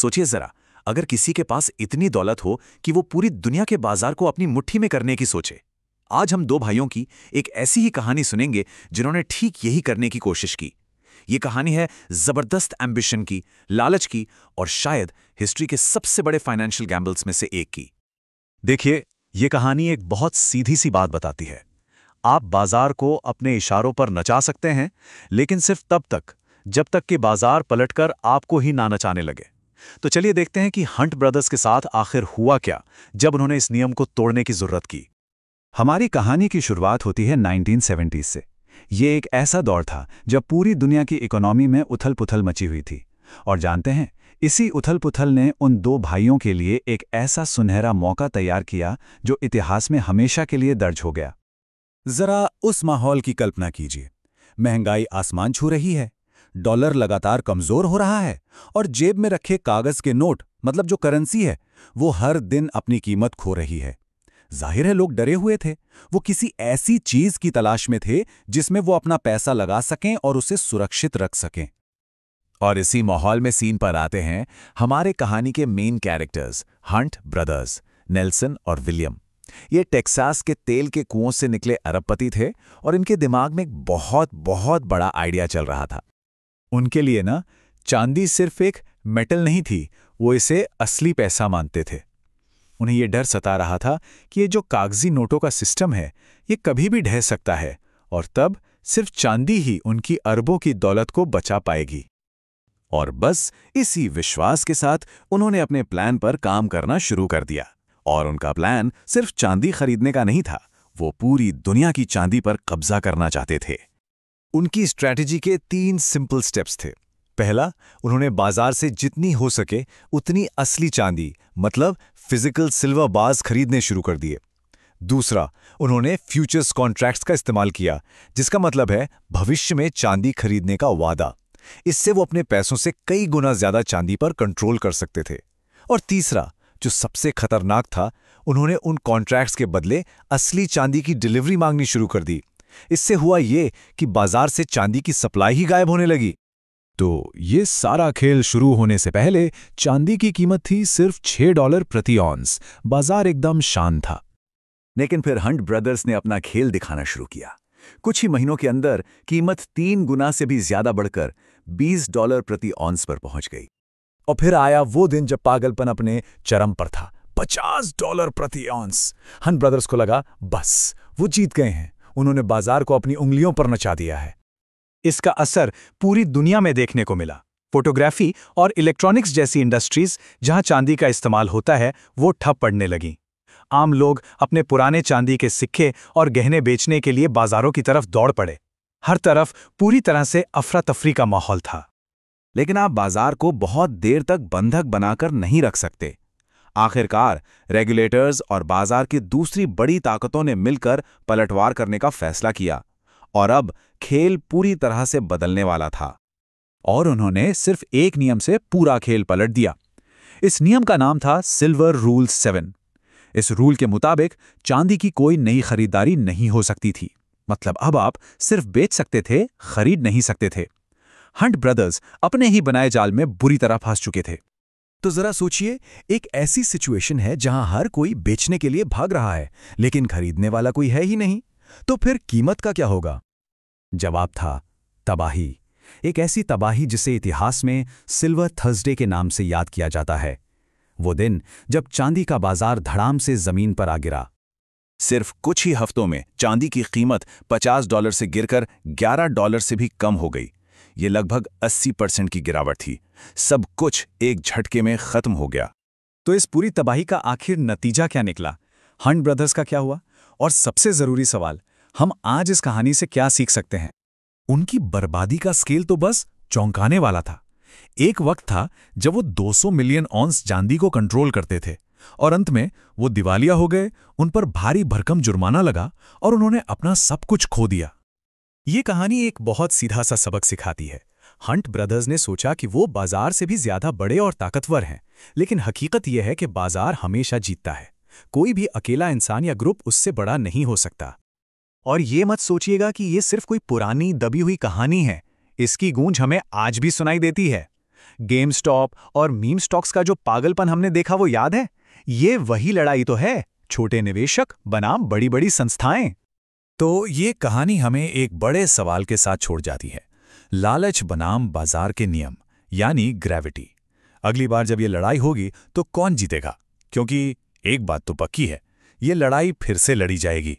सोचिए जरा, अगर किसी के पास इतनी दौलत हो कि वो पूरी दुनिया के बाजार को अपनी मुट्ठी में करने की सोचे। आज हम दो भाइयों की एक ऐसी ही कहानी सुनेंगे जिन्होंने ठीक यही करने की कोशिश की। ये कहानी है जबरदस्त एम्बिशन की, लालच की और शायद हिस्ट्री के सबसे बड़े फाइनेंशियल गैम्बल्स में से एक की। देखिए, ये कहानी एक बहुत सीधी सी बात बताती है। आप बाजार को अपने इशारों पर नचा सकते हैं, लेकिन सिर्फ तब तक जब तक कि बाजार पलटकर आपको ही ना नचाने लगे। तो चलिए देखते हैं कि हंट ब्रदर्स के साथ आखिर हुआ क्या जब उन्होंने इस नियम को तोड़ने की जरूरत की। हमारी कहानी की शुरुआत होती है 1970s से। ये एक ऐसा दौर था जब पूरी दुनिया की इकोनॉमी में उथल-पुथल मची हुई थी। और जानते हैं, इसी उथल-पुथल ने उन दो भाइयों के लिए एक ऐसा सुनहरा मौका तैयार किया जो इतिहास में हमेशा के लिए दर्ज हो गया। जरा उस माहौल की कल्पना कीजिए। महंगाई आसमान छू रही है, डॉलर लगातार कमजोर हो रहा है और जेब में रखे कागज के नोट, मतलब जो करेंसी है, वो हर दिन अपनी कीमत खो रही है। जाहिर है लोग डरे हुए थे। वो किसी ऐसी चीज की तलाश में थे जिसमें वो अपना पैसा लगा सकें और उसे सुरक्षित रख सकें। और इसी माहौल में सीन पर आते हैं हमारे कहानी के main characters, Hunt brothers, Nelson और विलियम। ये टेक्सास के तेल के कुओं से निकले अरबपति थे और इनके दिमाग में एक बहुत बहुत बड़ा आइडिया चल रहा था। उनके लिए ना, चांदी सिर्फ एक मेटल नहीं थी, वो इसे असली पैसा मानते थे। उन्हें ये डर सता रहा था कि ये जो कागजी नोटों का सिस्टम है, ये कभी भी ढह सकता है और तब सिर्फ चांदी ही उनकी अरबों की दौलत को बचा पाएगी। और बस इसी विश्वास के साथ उन्होंने अपने प्लान पर काम करना शुरू कर दिया। और उनका प्लान सिर्फ चांदी खरीदने का नहीं था, वो पूरी दुनिया की चांदी पर कब्जा करना चाहते थे। उनकी स्ट्रैटेजी के 3 सिंपल स्टेप्स थे। पहला, उन्होंने बाजार से जितनी हो सके उतनी असली चांदी, मतलब फिजिकल सिल्वर बार्स खरीदने शुरू कर दिए। दूसरा, उन्होंने फ्यूचर्स कॉन्ट्रैक्ट्स का इस्तेमाल किया, जिसका मतलब है भविष्य में चांदी खरीदने का वादा। इससे वो अपने पैसों से कई गुना ज्यादा चांदी पर कंट्रोल कर सकते थे। और तीसरा, जो सबसे खतरनाक था, उन्होंने उन कॉन्ट्रैक्ट्स के बदले असली चांदी की डिलीवरी मांगनी शुरू कर दी। इससे हुआ ये कि बाजार से चांदी की सप्लाई ही गायब होने लगी। तो ये सारा खेल शुरू होने से पहले चांदी की कीमत थी सिर्फ $6 प्रति ऑन्स। बाजार एकदम शांत था। लेकिन फिर हंट ब्रदर्स ने अपना खेल दिखाना शुरू किया। कुछ ही महीनों के अंदर कीमत 3 गुना से भी ज्यादा बढ़कर $20 प्रति ऑन्स पर पहुंच गई। और फिर आया वो दिन जब पागलपन अपने चरम पर था। $50 प्रति ऑन्स। हंट ब्रदर्स को लगा बस वो जीत गए हैं। उन्होंने बाजार को अपनी उंगलियों पर नचा दिया है। इसका असर पूरी दुनिया में देखने को मिला। फोटोग्राफी और इलेक्ट्रॉनिक्स जैसी इंडस्ट्रीज जहां चांदी का इस्तेमाल होता है, वो ठप पड़ने लगीं। आम लोग अपने पुराने चांदी के सिक्के और गहने बेचने के लिए बाजारों की तरफ दौड़ पड़े। हर तरफ पूरी तरह से अफरा तफरी का माहौल था। लेकिन आप बाजार को बहुत देर तक बंधक बनाकर नहीं रख सकते। आखिरकार रेगुलेटर्स और बाजार की दूसरी बड़ी ताकतों ने मिलकर पलटवार करने का फैसला किया और अब खेल पूरी तरह से बदलने वाला था। और उन्होंने सिर्फ एक नियम से पूरा खेल पलट दिया। इस नियम का नाम था सिल्वर रूल 7। इस रूल के मुताबिक चांदी की कोई नई खरीदारी नहीं हो सकती थी। मतलब अब आप सिर्फ बेच सकते थे, खरीद नहीं सकते थे। हंट ब्रदर्स अपने ही बनाए जाल में बुरी तरह फंस चुके थे। तो जरा सोचिए, एक ऐसी सिचुएशन है जहां हर कोई बेचने के लिए भाग रहा है, लेकिन खरीदने वाला कोई है ही नहीं। तो फिर कीमत का क्या होगा? जवाब था तबाही। एक ऐसी तबाही जिसे इतिहास में सिल्वर थर्सडे के नाम से याद किया जाता है। वो दिन जब चांदी का बाजार धड़ाम से जमीन पर आ गिरा। सिर्फ कुछ ही हफ्तों में चांदी की कीमत $50 से गिरकर $11 से भी कम हो गई। ये लगभग 80% की गिरावट थी। सब कुछ एक झटके में खत्म हो गया। तो इस पूरी तबाही का आखिर नतीजा क्या निकला? हंट ब्रदर्स का क्या हुआ? और सबसे जरूरी सवाल, हम आज इस कहानी से क्या सीख सकते हैं? उनकी बर्बादी का स्केल तो बस चौंकाने वाला था। एक वक्त था जब वो 200 मिलियन ऑन्स चांदी को कंट्रोल करते थे और अंत में वो दिवालिया हो गए, उन पर भारी भरकम जुर्माना लगा और उन्होंने अपना सब कुछ खो दिया। ये कहानी एक बहुत सीधा सा सबक सिखाती है। हंट ब्रदर्स ने सोचा कि वो बाजार से भी ज्यादा बड़े और ताकतवर हैं, लेकिन हकीकत यह है कि बाजार हमेशा जीतता है। कोई भी अकेला इंसान या ग्रुप उससे बड़ा नहीं हो सकता। और ये मत सोचिएगा कि ये सिर्फ कोई पुरानी दबी हुई कहानी है। इसकी गूंज हमें आज भी सुनाई देती है। गेम स्टॉप और मीम स्टॉक्स का जो पागलपन हमने देखा वो याद है? ये वही लड़ाई तो है, छोटे निवेशक बनाम बड़ी बड़ी संस्थाएं। तो ये कहानी हमें एक बड़े सवाल के साथ छोड़ जाती है, लालच बनाम बाजार के नियम, यानी ग्रेविटी। अगली बार जब ये लड़ाई होगी तो कौन जीतेगा? क्योंकि एक बात तो पक्की है, ये लड़ाई फिर से लड़ी जाएगी।